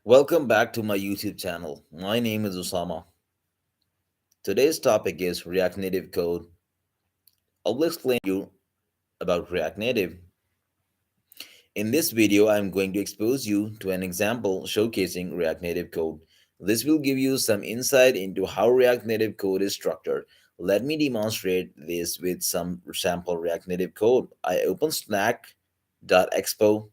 Welcome back to my YouTube channel. My name is Osama. Today's topic is React Native code. I will explain to you about React Native. In this video, I'm going to expose you to an example showcasing React Native code. This will give you some insight into how React Native code is structured. Let me demonstrate this with some sample React Native code. I open snack.expo.dev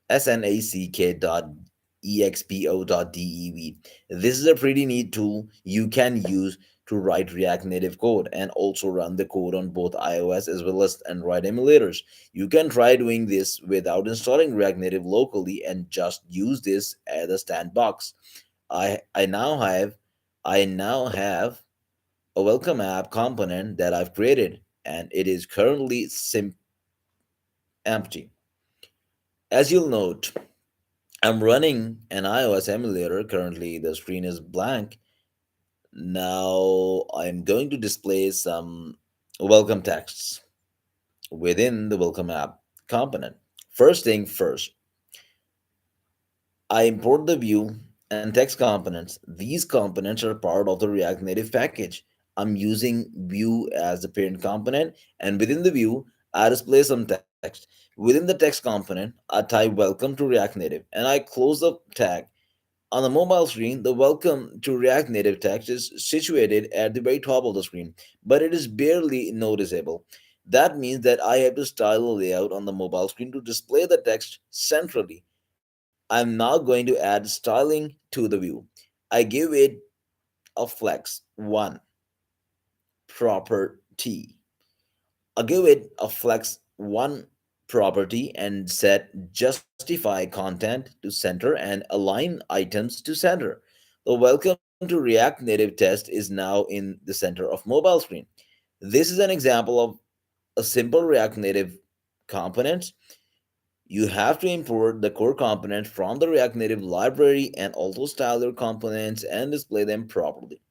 snack.expo.dev. This is a pretty neat tool you can use to write React Native code and also run the code on both iOS as well as Android emulators. You can try doing this without installing React Native locally and just use this as a sandbox. I I now have I now have a welcome app component that I've created and it is currently empty. As you'll note, I'm running an iOS emulator. Currently, the screen is blank. Now, I'm going to display some welcome texts within the welcome app component. First thing first, I import the view and text components. These components are part of the React Native package. I'm using view as the parent component, and within the view, I display some text. Within the text component, I type welcome to React Native and I close the tag. On the mobile screen, the welcome to React Native text is situated at the very top of the screen, but it is barely noticeable. That means that I have to style a layout on the mobile screen to display the text centrally. I'm now going to add styling to the view. I give it a flex 1 property. I'll give it a flex 1 property and set justify content to center and align items to center. The welcome to React Native test is now in the center of mobile screen. This is an example of a simple React Native component. You have to import the core component from the React Native library and also style your components and display them properly.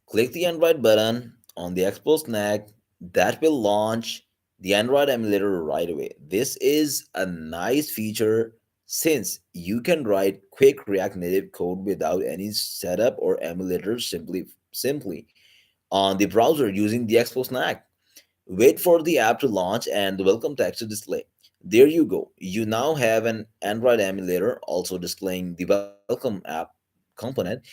Click the Android button on the Expo Snack. That will launch the Android emulator right away. This is a nice feature since you can write quick React Native code without any setup or emulator simply on the browser using the Expo Snack. Wait for the app to launch and the welcome text to display. There you go. You now have an Android emulator also displaying the welcome app component.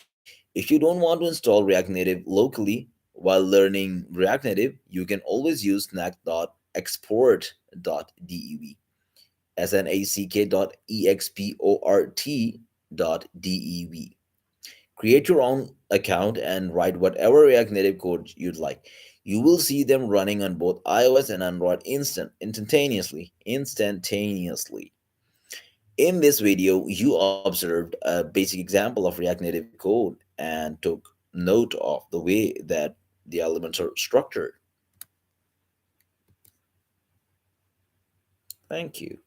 If you don't want to install React Native locally while learning React Native, you can always use snack.export.dev, snack.export.dev. Create your own account and write whatever React Native code you'd like. You will see them running on both iOS and Android instantaneously. In this video, you observed a basic example of React Native code and took note of the way that the elements are structured. Thank you.